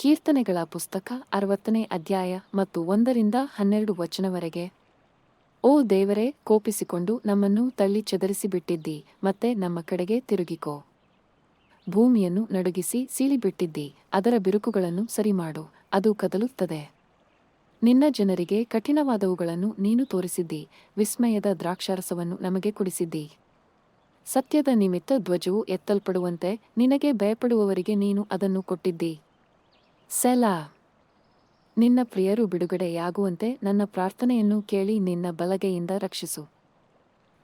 ಕೀರ್ತನೆಗಳ ಪುಸ್ತಕ 60ನೇ ಅಧ್ಯಾಯ ಮತ್ತು 1-12 ವಚನವರೆಗೆ. ಓ ದೇವರೇ, ಕೋಪಿಸಿಕೊಂಡು ನಮ್ಮನ್ನು ತಳ್ಳಿ ಚದರಿಸಿಬಿಟ್ಟಿದ್ದಿ, ಮತ್ತೆ ನಮ್ಮ ಕಡೆಗೆ ತಿರುಗಿಕೋ. ಭೂಮಿಯನ್ನು ನಡುಗಿಸಿ ಸೀಳಿಬಿಟ್ಟಿದ್ದಿ, ಅದರ ಬಿರುಕುಗಳನ್ನು ಸರಿಮಾಡು, ಅದು ಕದಲುತ್ತದೆ. ನಿನ್ನ ಜನರಿಗೆ ಕಠಿಣವಾದವುಗಳನ್ನು ನೀನು ತೋರಿಸಿದ್ದಿ, ವಿಸ್ಮಯದ ದ್ರಾಕ್ಷಾರಸವನ್ನು ನಮಗೆ ಕುಡಿಸಿದ್ದಿ. ಸತ್ಯದ ನಿಮಿತ್ತ ಧ್ವಜವು ಎತ್ತಲ್ಪಡುವಂತೆ ನಿನಗೆ ಭಯಪಡುವವರಿಗೆ ನೀನು ಅದನ್ನು ಕೊಟ್ಟಿದ್ದಿ. ಸೆಲಾ. ನಿನ್ನ ಪ್ರಿಯರು ಬಿಡುಗಡೆಯಾಗುವಂತೆ ನನ್ನ ಪ್ರಾರ್ಥನೆಯನ್ನು ಕೇಳಿ ನಿನ್ನ ಬಲಗೈಯಿಂದ ರಕ್ಷಿಸು.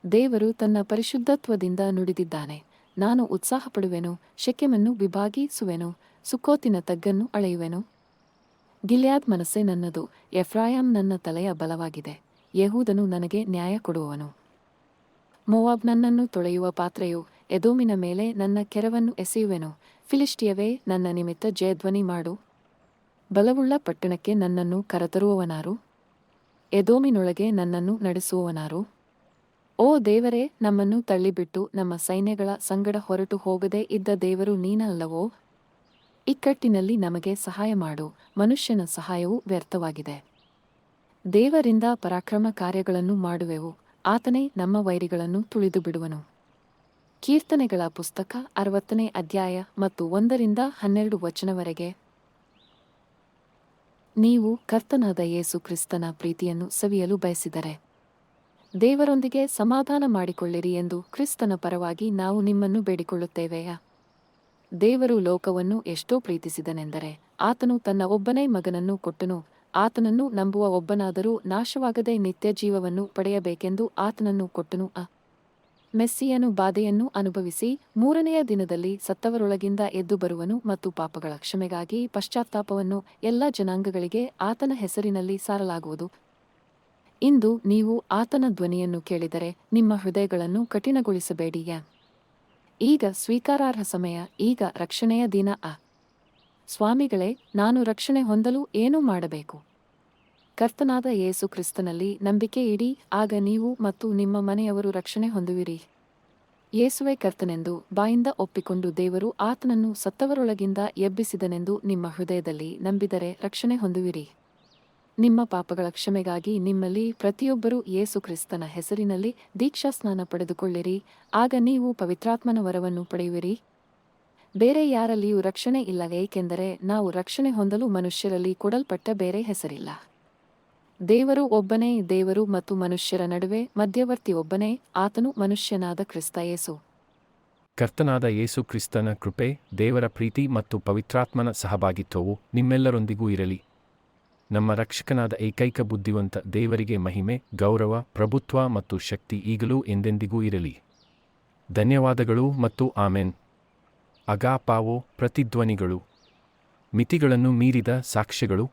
ದೇವರು ತನ್ನ ಪರಿಶುದ್ಧತ್ವದಿಂದ ನುಡಿದಿದ್ದಾನೆ, ನಾನು ಉತ್ಸಾಹಪಡುವೆನು, ಶೆಕೆಮನ್ನು ವಿಭಾಗಿಸುವೆನು, ಸುಕ್ಕೋತಿನ ತಗ್ಗನ್ನು ಅಳೆಯುವೆನು. ಗಿಲ್ಯಾದ್ ಮನಸ್ಸೇ ನನ್ನದು, ಎಫ್ರಾಯಂ ನನ್ನ ತಲೆಯ ಬಲವಾಗಿದೆ, ಯೆಹೂದನು ನನಗೆ ನ್ಯಾಯ ಕೊಡುವವನು. ಮೋವಾಬ್ ನನ್ನನ್ನು ತೊಳೆಯುವ ಪಾತ್ರೆಯು, ಎದೋಮಿನ ಮೇಲೆ ನನ್ನ ಕೆರವನ್ನು ಎಸೆಯುವೆನು. ಫಿಲಿಷ್ಟಿಯವೇ, ನನ್ನ ನಿಮಿತ್ತ ಜಯಧ್ವನಿ ಮಾಡು. ಬಲವುಳ್ಳ ಪಟ್ಟಣಕ್ಕೆ ನನ್ನನ್ನು ಕರೆತರುವವನಾರು? ಎದೋಮಿನೊಳಗೆ ನನ್ನನ್ನು ನಡೆಸುವವನಾರು? ಓ ದೇವರೇ, ನಮ್ಮನ್ನು ತಳ್ಳಿಬಿಟ್ಟು ನಮ್ಮ ಸೈನ್ಯಗಳ ಸಂಗಡ ಹೊರಟು ಹೋಗದೆ ಇದ್ದ ದೇವರು ನೀನಲ್ಲವೋ? ಇಕ್ಕಟ್ಟಿನಲ್ಲಿ ನಮಗೆ ಸಹಾಯ ಮಾಡು, ಮನುಷ್ಯನ ಸಹಾಯವು ವ್ಯರ್ಥವಾಗಿದೆ. ದೇವರಿಂದ ಪರಾಕ್ರಮ ಕಾರ್ಯಗಳನ್ನು ಮಾಡುವೆವು, ಆತನೇ ನಮ್ಮ ವೈರಿಗಳನ್ನು ತುಳಿದು ಬಿಡುವನು. ಕೀರ್ತನೆಗಳ ಪುಸ್ತಕ 60ನೇ ಅಧ್ಯಾಯ ಮತ್ತು 1-12 ವಚನವರೆಗೆ. ನೀವು ಕರ್ತನಾದ ಯೇಸು ಕ್ರಿಸ್ತನ ಪ್ರೀತಿಯನ್ನು ಸವಿಯಲು ಬಯಸಿದರೆ ದೇವರೊಂದಿಗೆ ಸಮಾಧಾನ ಮಾಡಿಕೊಳ್ಳಿರಿ ಎಂದು ಕ್ರಿಸ್ತನ ಪರವಾಗಿ ನಾವು ನಿಮ್ಮನ್ನು ಬೇಡಿಕೊಳ್ಳುತ್ತೇವೆಯಾ? ದೇವರು ಲೋಕವನ್ನು ಎಷ್ಟೋ ಪ್ರೀತಿಸಿದನೆಂದರೆ ಆತನು ತನ್ನ ಒಬ್ಬನೇ ಮಗನನ್ನು ಕೊಟ್ಟನು, ಆತನನ್ನು ನಂಬುವ ಒಬ್ಬನಾದರೂ ನಾಶವಾಗದೆ ನಿತ್ಯ ಜೀವವನ್ನು ಪಡೆಯಬೇಕೆಂದು ಆತನನ್ನು ಕೊಟ್ಟನು. ಮೆಸ್ಸಿಯನು ಬಾಧೆಯನ್ನು ಅನುಭವಿಸಿ 3ನೆಯ ದಿನದಲ್ಲಿ ಸತ್ತವರೊಳಗಿಂದ ಎದ್ದು ಬರುವನು ಮತ್ತು ಪಾಪಗಳ ಕ್ಷಮೆಗಾಗಿ ಪಶ್ಚಾತ್ತಾಪವನ್ನು ಎಲ್ಲ ಜನಾಂಗಗಳಿಗೆ ಆತನ ಹೆಸರಿನಲ್ಲಿ ಸಾರಲಾಗುವುದು. ಇಂದು ನೀವು ಆತನ ಧ್ವನಿಯನ್ನು ಕೇಳಿದರೆ ನಿಮ್ಮ ಹೃದಯಗಳನ್ನು ಕಠಿಣಗೊಳಿಸಬೇಡಿಯ. ಈಗ ಸ್ವೀಕಾರಾರ್ಹ ಸಮಯ, ಈಗ ರಕ್ಷಣೆಯ ದಿನ. ಸ್ವಾಮಿಗಳೇ, ನಾನು ರಕ್ಷಣೆ ಹೊಂದಲು ಏನು ಮಾಡಬೇಕು? ಕರ್ತನಾದ ಯೇಸು ಕ್ರಿಸ್ತನಲ್ಲಿ ನಂಬಿಕೆ ಇಡಿ, ಆಗ ನೀವು ಮತ್ತು ನಿಮ್ಮ ಮನೆಯವರು ರಕ್ಷಣೆ ಹೊಂದುವಿರಿ. ಯೇಸುವೇ ಕರ್ತನೆಂದು ಬಾಯಿಂದ ಒಪ್ಪಿಕೊಂಡು ದೇವರು ಆತನನ್ನು ಸತ್ತವರೊಳಗಿಂದ ಎಬ್ಬಿಸಿದನೆಂದು ನಿಮ್ಮ ಹೃದಯದಲ್ಲಿ ನಂಬಿದರೆ ರಕ್ಷಣೆ ಹೊಂದುವಿರಿ. ನಿಮ್ಮ ಪಾಪಗಳ ಕ್ಷಮೆಗಾಗಿ ನಿಮ್ಮಲ್ಲಿ ಪ್ರತಿಯೊಬ್ಬರೂ ಯೇಸು ಕ್ರಿಸ್ತನ ಹೆಸರಿನಲ್ಲಿ ದೀಕ್ಷಾಸ್ನಾನ ಪಡೆದುಕೊಳ್ಳಿರಿ, ಆಗ ನೀವು ಪವಿತ್ರಾತ್ಮನ ವರವನ್ನು ಪಡೆಯುವಿರಿ. ಬೇರೆ ಯಾರಲ್ಲಿಯೂ ರಕ್ಷಣೆ ಇಲ್ಲ, ಏಕೆಂದರೆ ನಾವು ರಕ್ಷಣೆ ಹೊಂದಲು ಮನುಷ್ಯರಲ್ಲಿ ಕೊಡಲ್ಪಟ್ಟ ಬೇರೆ ಹೆಸರಿಲ್ಲ. ದೇವರು ಒಬ್ಬನೇ, ದೇವರು ಮತ್ತು ಮನುಷ್ಯರ ನಡುವೆ ಮಧ್ಯವರ್ತಿ ಒಬ್ಬನೇ, ಆತನು ಮನುಷ್ಯನಾದ ಕ್ರಿಸ್ತ ಯೇಸು. ಕರ್ತನಾದ ಯೇಸು ಕ್ರಿಸ್ತನ ಕೃಪೆ, ದೇವರ ಪ್ರೀತಿ ಮತ್ತು ಪವಿತ್ರಾತ್ಮನ ಸಹಭಾಗಿತ್ವವು ನಿಮ್ಮೆಲ್ಲರೊಂದಿಗೂ ಇರಲಿ. ನಮ್ಮ ರಕ್ಷಕನಾದ ಏಕೈಕ ಬುದ್ಧಿವಂತ ದೇವರಿಗೆ ಮಹಿಮೆ, ಗೌರವ, ಪ್ರಭುತ್ವ ಮತ್ತು ಶಕ್ತಿ ಈಗಲೂ ಎಂದೆಂದಿಗೂ ಇರಲಿ. ಧನ್ಯವಾದಗಳು ಮತ್ತು ಆಮೆನ್. ಅಗಾಪಾವೋ. ಪ್ರತಿಧ್ವನಿಗಳು. ಮಿತಿಗಳನ್ನು ಮೀರಿದ ಸಾಕ್ಷ್ಯಗಳು.